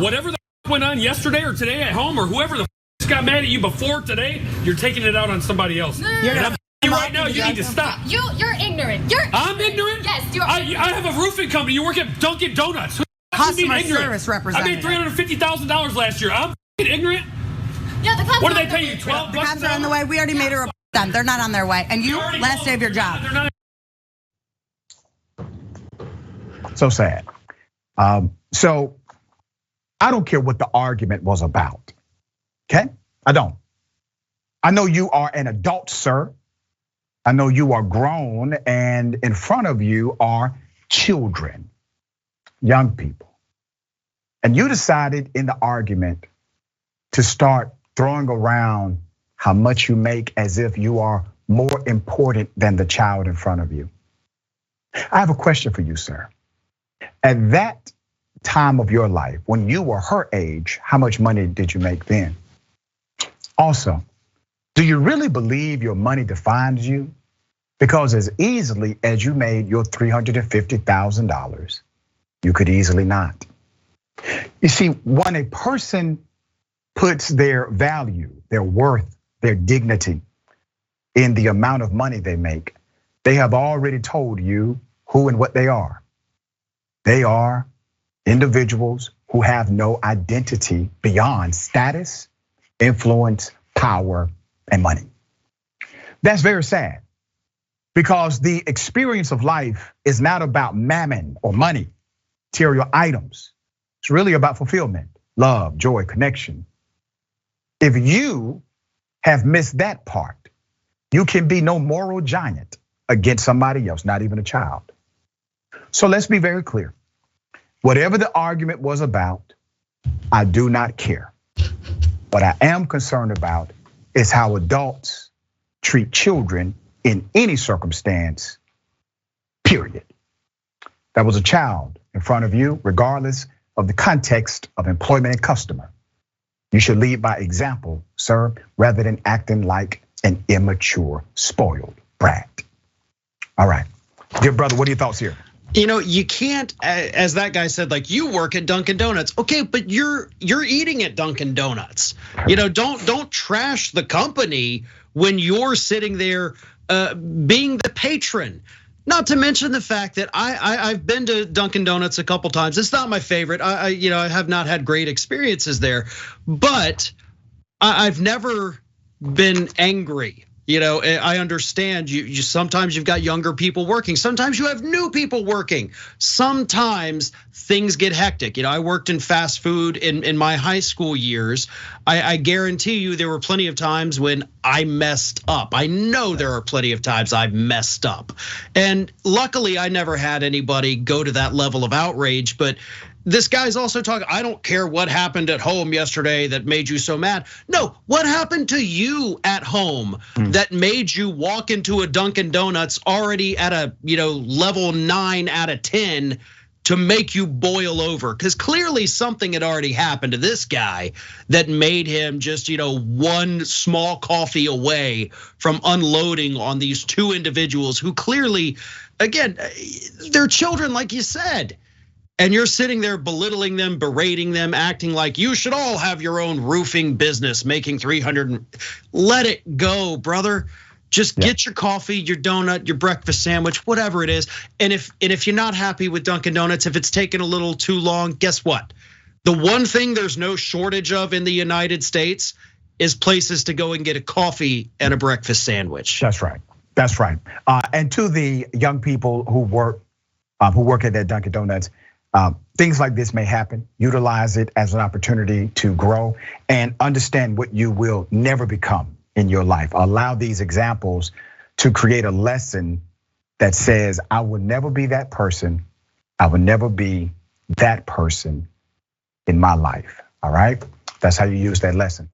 whatever the went on yesterday or today at home, or whoever the got mad at you before today, you're taking it out on somebody else. Right now, you need to stop. You're ignorant. I'm ignorant? Yes, you're I have a roofing company. You work at Dunkin' Donuts. Customer service representative. I made $350,000 last year. I'm ignorant. Yeah, the cops. What do they pay you? $12 The cops are on the way. We already made a report. They're not on their way. And you, last day of your job. So sad. So I don't care what the argument was about. Okay? I don't. I know you are an adult, sir. I know you are grown, and in front of you are children, young people. And you decided in the argument to start throwing around how much you make as if you are more important than the child in front of you. I have a question for you, sir. At that time of your life, when you were her age, how much money did you make then? Also, do you really believe your money defines you? Because as easily as you made your $350,000, you could easily not. You see, when a person puts their value, their worth, their dignity in the amount of money they make, they have already told you who and what they are. They are individuals who have no identity beyond status, influence, power, and money. That's very sad, because the experience of life is not about mammon or money, material items. It's really about fulfillment, love, joy, connection. If you have missed that part, you can be no moral giant against somebody else, not even a child. So let's be very clear. Whatever the argument was about, I do not care. What I am concerned about is how adults treat children in any circumstance, period. That was a child in front of you, regardless of the context of employment and customer. You should lead by example, sir, rather than acting like an immature, spoiled brat. All right, dear brother, what are your thoughts here? You know, you can't, as that guy said, like, you work at Dunkin' Donuts. Okay, but you're eating at Dunkin' Donuts. You know, don't trash the company when you're sitting there being the patron. Not to mention the fact that I've been to Dunkin' Donuts a couple times. It's not my favorite. I have not had great experiences there, but I've never been angry. You know, I understand you sometimes you've got younger people working. Sometimes you have new people working. Sometimes things get hectic. You know, I worked in fast food in my high school years. I guarantee you there were plenty of times when I messed up. I know there are plenty of times I've messed up. And luckily I never had anybody go to that level of outrage, but this guy's also talking, I don't care what happened at home yesterday that made you so mad. No, what happened to you at home that made you walk into a Dunkin' Donuts already at a level 9 out of 10 to make you boil over? Because clearly something had already happened to this guy that made him just one small coffee away from unloading on these two individuals who clearly, again, they're children, like you said. And you're sitting there belittling them, berating them, acting like you should all have your own roofing business, making 300. Let it go, brother. Just get your coffee, your donut, your breakfast sandwich, whatever it is. And if you're not happy with Dunkin' Donuts, if it's taken a little too long, guess what? The one thing there's no shortage of in the United States is places to go and get a coffee and a breakfast sandwich. That's right. That's right. And to the young people who work at that Dunkin' Donuts, things like this may happen. Utilize it as an opportunity to grow and understand what you will never become in your life. Allow these examples to create a lesson that says, I will never be that person. I will never be that person in my life. All right? That's how you use that lesson.